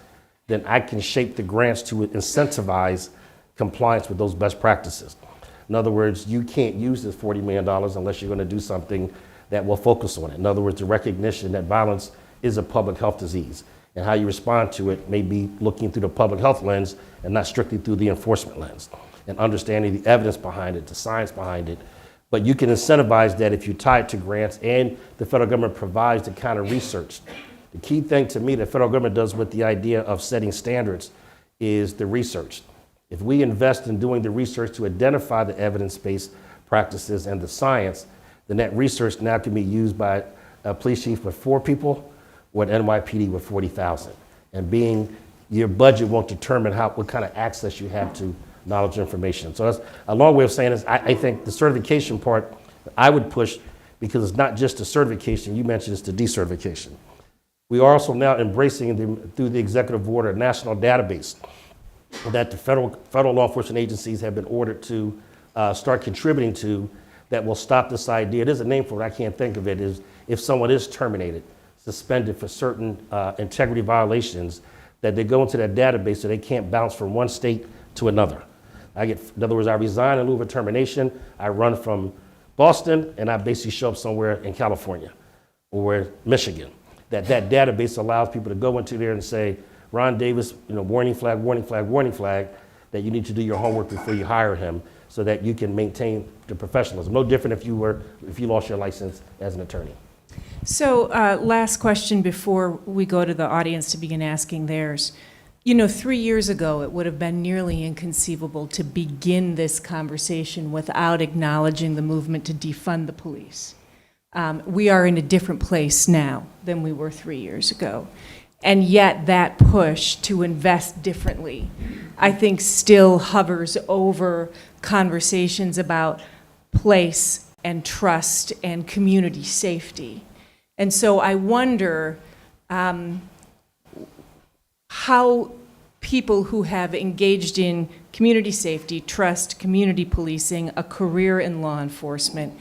then I can shape the grants to incentivize compliance with those best practices. In other words, you can't use this $40 million unless you're going to do something that will focus on it. In other words, the recognition that violence is a public health disease, and how you respond to it may be looking through the public health lens and not strictly through the enforcement lens, and understanding the evidence behind it, the science behind it. But you can incentivize that if you tie it to grants, and the federal government provides the kind of research. The key thing to me the federal government does with the idea of setting standards is the research. If we invest in doing the research to identify the evidence-based practices and the science, then that research now can be used by a police chief with 4 people or an NYPD with 40,000. And your budget won't determine what kind of access you have to knowledge and information. So that's a long way of saying is I think the certification part I would push, because it's not just the certification, you mentioned it's the decertification. We are also now embracing through the executive order a national database that the federal law enforcement agencies have been ordered to start contributing to, that will stop this idea. There's a name for it, I can't think of it, is if someone is terminated, suspended for certain integrity violations, that they go into that database so they can't bounce from one state to another. In other words, I resign in lieu of a termination, I run from Boston, and I basically show up somewhere in California or Michigan. That database allows people to go into there and say, Ron Davis, warning flag, warning flag, warning flag, that you need to do your homework before you hire him so that you can maintain the professionalism. No different if you lost your license as an attorney. So last question before we go to the audience to begin asking theirs. 3 years ago, it would have been nearly inconceivable to begin this conversation without acknowledging the movement to defund the police. We are in a different place now than we were 3 years ago. And yet that push to invest differently, I think, still hovers over conversations about place and trust and community safety. And so I wonder how people who have engaged in community safety, trust, community policing, a career in law enforcement,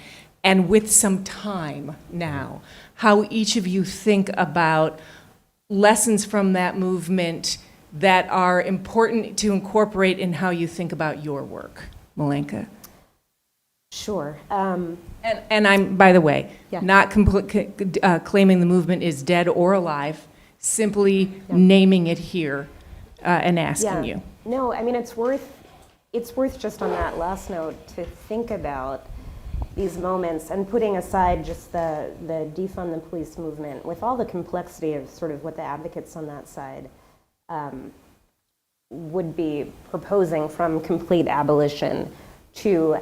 and with some time now, how each of you think about lessons from that movement that are important to incorporate in how you think about your work. Melanca. Sure. And I'm, by the way, Yeah. not claiming the movement is dead or alive, simply naming it here and asking you. No, I mean, it's worth just on that last note to think about these moments, and putting aside just the defund the police movement, with all the complexity of sort of what the advocates on that side would be proposing, from complete abolition to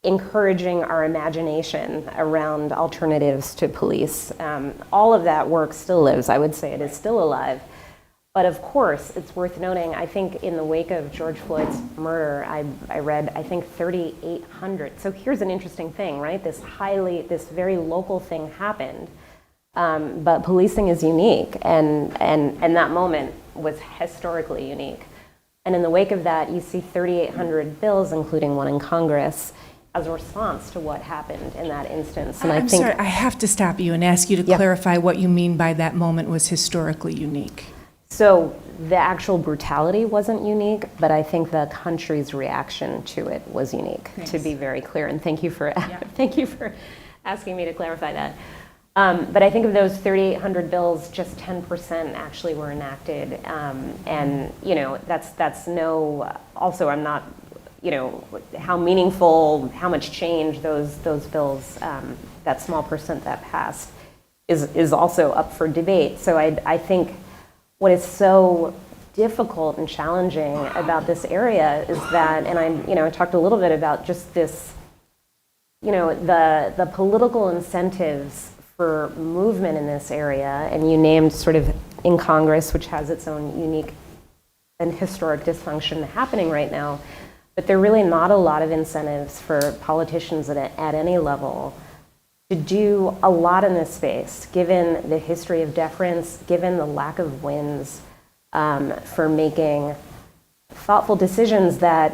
encouraging our imagination around alternatives to police. All of that work still lives. I would say it is still alive. But of course, it's worth noting, I think in the wake of George Floyd's murder, I read, I think 3,800. So here's an interesting thing, right? This very local thing happened, but policing is unique, and that moment was historically unique. And in the wake of that, you see 3,800 bills, including one in Congress, as a response to what happened in that instance. And I'm sorry, I have to stop you and ask you to clarify what you mean by that moment was historically unique. So the actual brutality wasn't unique, but I think the country's reaction to it was unique, to be very clear. And thank you for thank you for asking me to clarify that. But I think of those 3,800 bills, just 10% actually were enacted. And you know, that's no. Also, I'm not. You know, how meaningful, how much change those bills, that small percent that passed, is also up for debate. So I think what is so difficult and challenging about this area is that, and I talked a little bit about just this, the political incentives for movement in this area, and you named sort of in Congress, which has its own unique and historic dysfunction happening right now, but there are really not a lot of incentives for politicians at any level to do a lot in this space, given the history of deference, given the lack of wins for making thoughtful decisions that,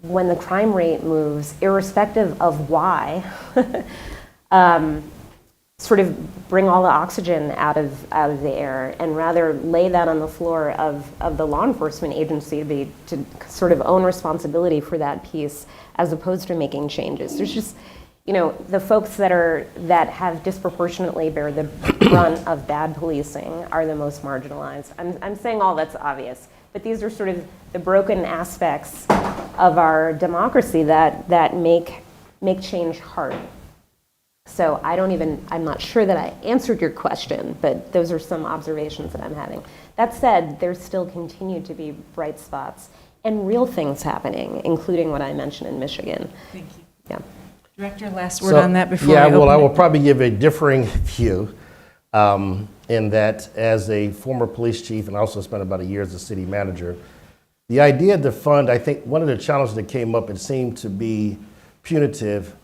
when the crime rate moves, irrespective of why, sort of bring all the oxygen out of the air, and rather lay that on the floor of the law enforcement agency to sort of own responsibility for that piece, as opposed to making changes. There's just, the folks that have disproportionately bear the brunt of bad policing are the most marginalized. I'm saying all that's obvious, but these are sort of the broken aspects of our democracy that make change hard. So I'm not sure that I answered your question, but those are some observations that I'm having. That said, there still continue to be bright spots and real things happening, including what I mentioned in Michigan. Thank you. Yeah. Director, last word on that before I I will open it. probably give a differing view in that, as a former police chief and also spent about a year as a city manager, the idea to fund, I think one of the challenges that came up, it seemed to be punitive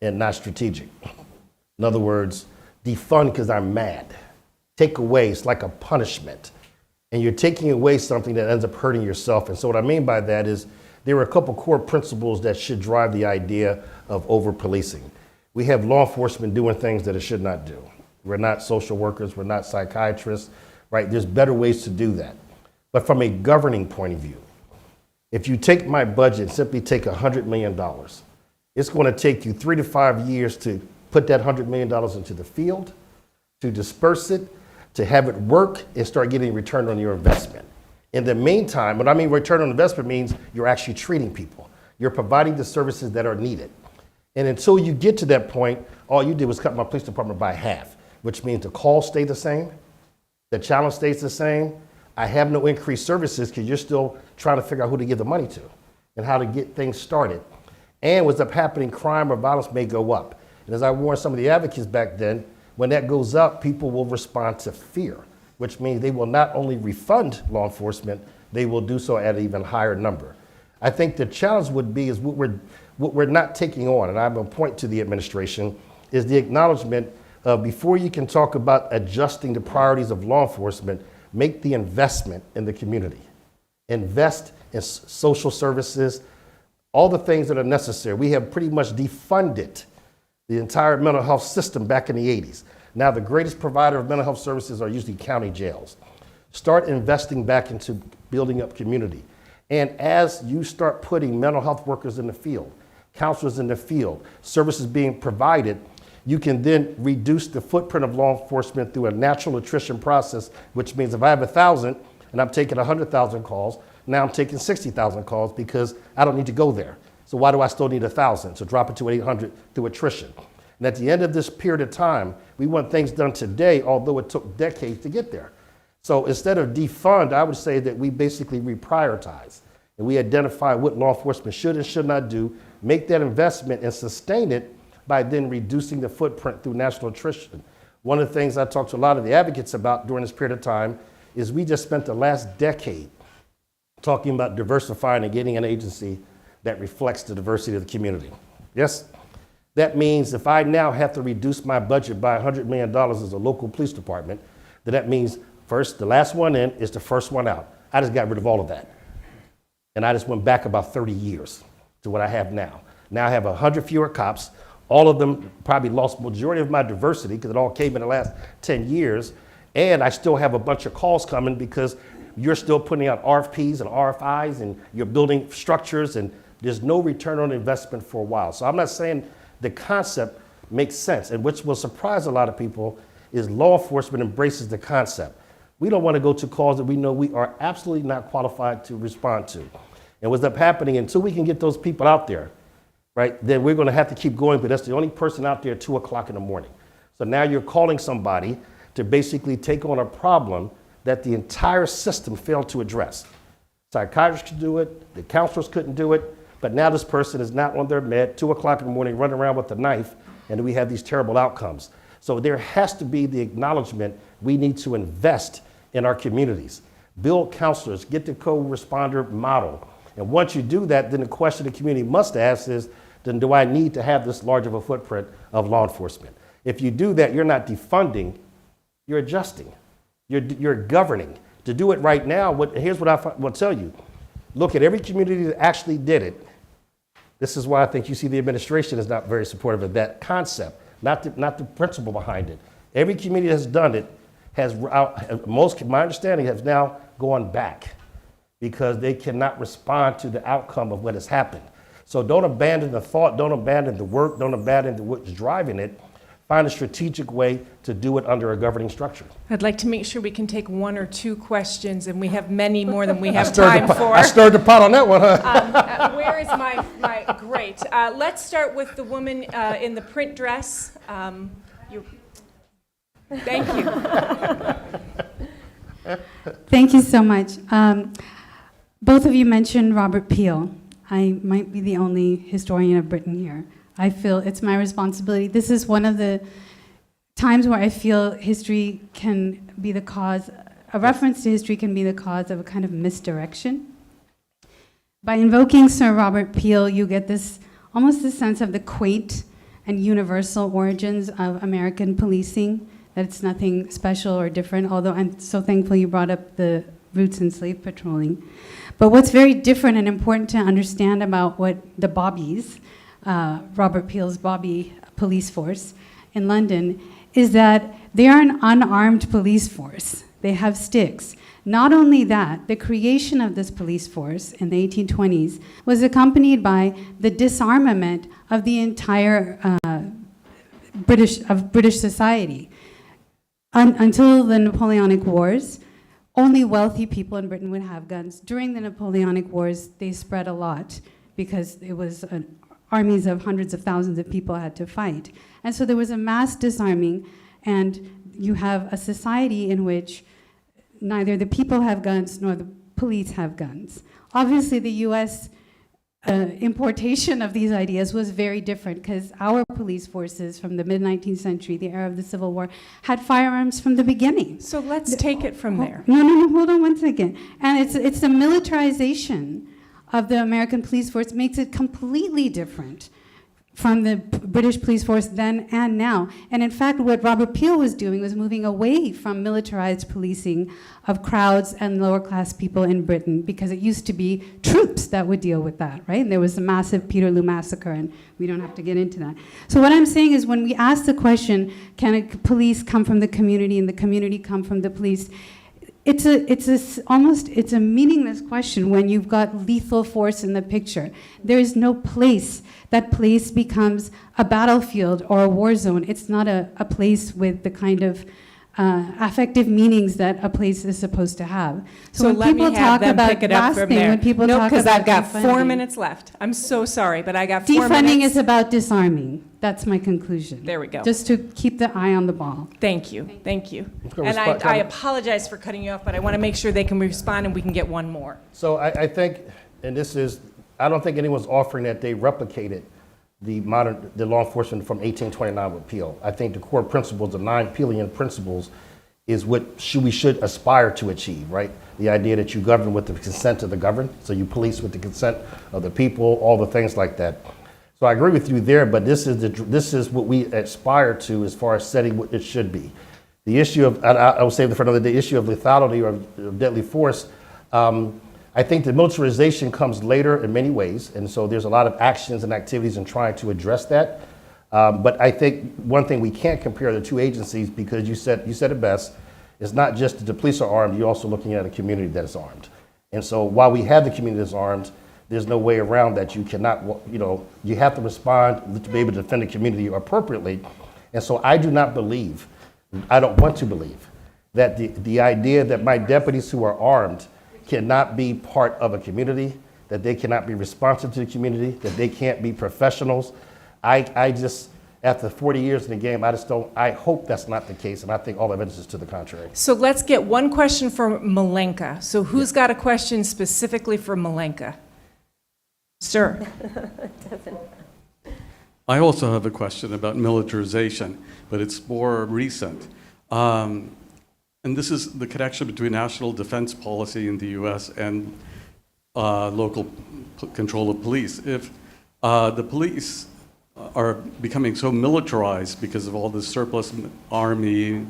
and not strategic. In other words, defund because I'm mad. Take away, it's like a punishment. And you're taking away something that ends up hurting yourself. And so what I mean by that is there are a couple core principles that should drive the idea of over-policing. We have law enforcement doing things that it should not do. We're not social workers, we're not psychiatrists, right? There's better ways to do that. But from a governing point of view, if you take my budget, simply take $100 million, it's going to take you 3 to 5 years to put that $100 million into the field, to disperse it, to have it work and start getting return on your investment. In the meantime, what I mean return on investment means you're actually treating people. You're providing the services that are needed. And until you get to that point, all you did was cut my police department by half, which means the calls stay the same, the challenge stays the same. I have no increased services because you're still trying to figure out who to give the money to and how to get things started. And what's up happening, crime or violence may go up. And as I warned some of the advocates back then, when that goes up, people will respond to fear, which means they will not only refund law enforcement, they will do so at an even higher number. I think the challenge would be is what we're not taking on, and I'm going to point to the administration, is the acknowledgement of, before you can talk about adjusting the priorities of law enforcement, make the investment in the community. Invest in social services, all the things that are necessary. We have pretty much defunded the entire mental health system back in the 80s. Now the greatest provider of mental health services are usually county jails. Start investing back into building up community. And as you start putting mental health workers in the field, counselors in the field, services being provided, you can then reduce the footprint of law enforcement through a natural attrition process, which means if I have 1,000 and I'm taking 100,000 calls, now I'm taking 60,000 calls because I don't need to go there. So why do I still need 1,000? So drop it to 800 through attrition. And at the end of this period of time, we want things done today, although it took decades to get there. So instead of defund, I would say that we basically reprioritize. And we identify what law enforcement should and should not do, make that investment and sustain it by then reducing the footprint through national attrition. One of the things I talked to a lot of the advocates about during this period of time is we just spent the last decade talking about diversifying and getting an agency that reflects the diversity of the community. Yes? That means if I now have to reduce my budget by $100 million as a local police department, then that means first, the last one in is the first one out. I just got rid of all of that. And I just went back about 30 years to what I have now. Now I have 100 fewer cops. All of them probably lost majority of my diversity because it all came in the last 10 years. And I still have a bunch of calls coming because you're still putting out RFPs and RFIs and you're building structures and there's no return on investment for a while. So I'm not saying the concept makes sense, and which will surprise a lot of people is law enforcement embraces the concept. We don't want to go to calls that we know we are absolutely not qualified to respond to. And what's up happening, until we can get those people out there, right, then we're going to have to keep going, but that's the only person out there at 2 o'clock in the morning. So now you're calling somebody to basically take on a problem that the entire system failed to address. Psychiatrists could do it, the counselors couldn't do it, but now this person is not on their med, 2 o'clock in the morning, running around with a knife, and we have these terrible outcomes. So there has to be the acknowledgement we need to invest in our communities. Build counselors, get the co-responder model. And once you do that, then the question the community must ask is, then do I need to have this large of a footprint of law enforcement? If you do that, you're not defunding, you're adjusting, you're governing. To do it right now, here's what I will tell you. Look at every community that actually did it. This is why I think you see the administration is not very supportive of that concept, not the principle behind it. Every community that's done it has, my understanding, has now gone back because they cannot respond to the outcome of what has happened. So don't abandon the thought, don't abandon the work, don't abandon what's driving it. Find a strategic way to do it under a governing structure. I'd like to make sure we can take 1 or 2 questions, and we have many more than we have time for. I stirred the pot on that one, huh? Where is my great? Let's start with the woman in the print dress. Thank you. Thank you so much. Both of you mentioned Robert Peel. I might be the only historian of Britain here. I feel it's my responsibility. This is one of the times where I feel history can be the cause, a reference to history can be the cause of a kind of misdirection. By invoking Sir Robert Peel, you get this, almost this sense of the quaint and universal origins of American policing, that it's nothing special or different, although I'm so thankful you brought up the roots in slave patrolling. But what's very different and important to understand about what the Bobbies, Robert Peel's Bobby police force in London, is that they are an unarmed police force. They have sticks. Not only that, the creation of this police force in the 1820s was accompanied by the disarmament of the entire British society. Until the Napoleonic Wars, only wealthy people in Britain would have guns. During the Napoleonic Wars, they spread a lot because it was armies of hundreds of thousands of people had to fight. And so there was a mass disarming, and you have a society in which neither the people have guns nor the police have guns. Obviously, the US importation of these ideas was very different because our police forces from the mid-19th century, the era of the Civil War, had firearms from the beginning. So let's take it from there. No, hold on one second. And it's the militarization of the American police force makes it completely different from the British police force then and now. And in fact, what Robert Peel was doing was moving away from militarized policing of crowds and lower class people in Britain, because it used to be troops that would deal with that, right? And there was the massive Peterloo massacre, and we don't have to get into that. So what I'm saying is, when we ask the question, can a police come from the community and the community come from the police? It's a meaningless question when you've got lethal force in the picture. There is no place. That place becomes a battlefield or a war zone. It's not a place with the kind of affective meanings that a place is supposed to have. So when let me people have talk them about pick it up last from thing, there. when people No, talk because about I've got 4 defunding- minutes left. I'm so sorry, but I got 4 minutes. Defunding is about disarming. That's my conclusion. There we go. Just to keep the eye on the ball. Thank you, thank you. gonna And respond- I apologize for cutting you off, but I want to make sure they can respond and we can get one more. So I think, and this is, I don't think anyone's offering that they replicated the law enforcement from 1829 with Peel. I think the core principles, the 9 Peelian principles, is what we should aspire to achieve, right? The idea that you govern with the consent of the governed, so you police with the consent of the people, all the things like that. So I agree with you there, but this is what we aspire to as far as setting what it should be. The issue of, and I will save it for another day, issue of lethality or of deadly force, I think the militarization comes later in many ways, and so there's a lot of actions and activities in trying to address that. But I think one thing we can't compare the two agencies, because you said it best, it's not just that the police are armed, you're also looking at a community that is armed. And so while we have the community that's armed, there's no way around that. You cannot, you have to respond to be able to defend the community appropriately. And so I do not believe, I don't want to believe, that the idea that my deputies who are armed cannot be part of a community, that they cannot be responsive to the community, that they can't be professionals. I just, after 40 years in the game, I hope that's not the case, and I think all evidence is to the contrary. So let's get one question for Melanca. So who's got a question specifically for Melanca? Sir. I also have a question about militarization, but it's more recent. And this is the connection between national defense policy in the U.S. and local control of police. If the police are becoming so militarized because of all this surplus army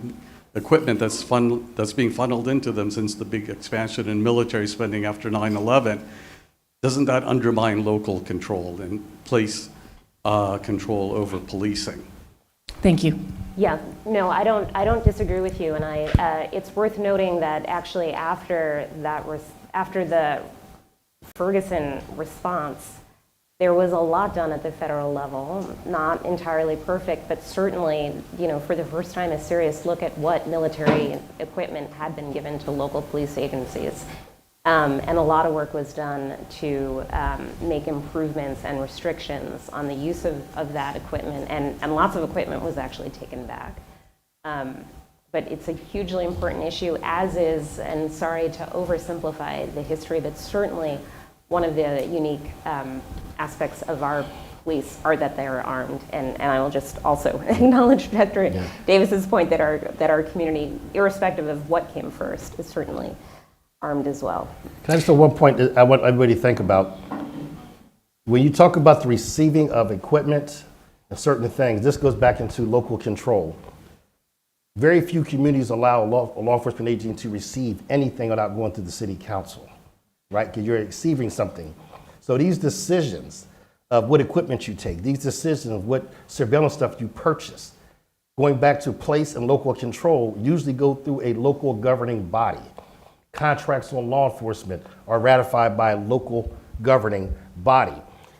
equipment that's being funneled into them since the big expansion in military spending after 9/11, doesn't that undermine local control and place control over policing? Thank you. Yeah, no, I don't disagree with you, and it's worth noting that actually after the Ferguson response, there was a lot done at the federal level, not entirely perfect, but certainly, for the first time, a serious look at what military equipment had been given to local police agencies. And a lot of work was done to make improvements and restrictions on the use of that equipment, and lots of equipment was actually taken back. But it's a hugely important issue, as is, and sorry to oversimplify the history, but certainly one of the unique aspects of our police are that they are armed. And I will just also acknowledge Dr. Davis's point that our community, irrespective of what came first, is certainly armed as well. Can I just say one point that I want everybody to think about? When you talk about the receiving of equipment and certain things, this goes back into local control. Very few communities allow a law enforcement agency to receive anything without going through the city council, right? Because you're receiving something. So these decisions of what equipment you take, these decisions of what surveillance stuff you purchase, going back to place and local control, usually go through a local governing body. Contracts on law enforcement are ratified by a local governing body.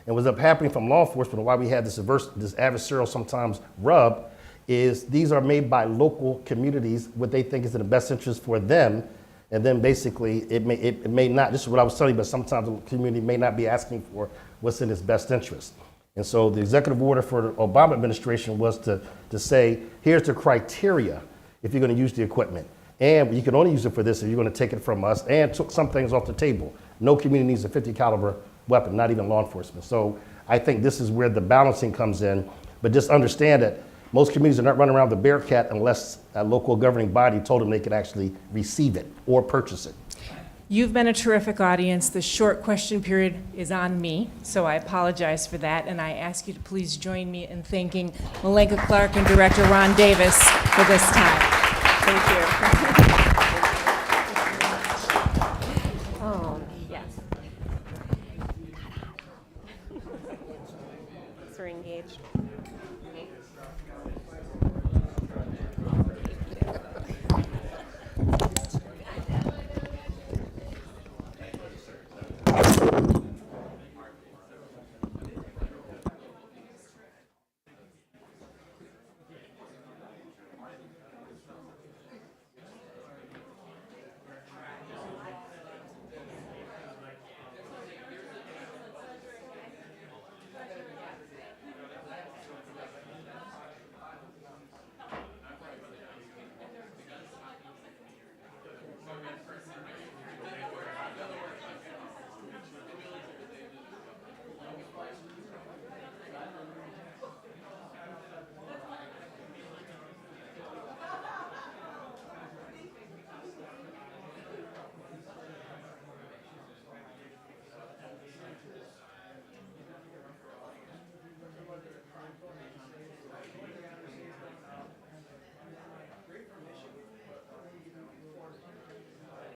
And what's up happening from law enforcement, and why we have this adversarial sometimes rub, is these are made by local communities, what they think is in the best interest for them, and then basically it may not, this is what I was telling you, but sometimes the community may not be asking for what's in its best interest. And so the executive order for the Obama administration was to say, here's the criteria if you're going to use the equipment. And you can only use it for this if you're going to take it from us, and took some things off the table. No community needs a 50 caliber weapon, not even law enforcement. So I think this is where the balancing comes in. But just understand that most communities are not running around the Bearcat unless a local governing body told them they could actually receive it or purchase it. You've been a terrific audience. The short question period is on me, so I apologize for that, and I ask you to please join me in thanking Melanca Clark and Director Ron Davis for this time. Thank you.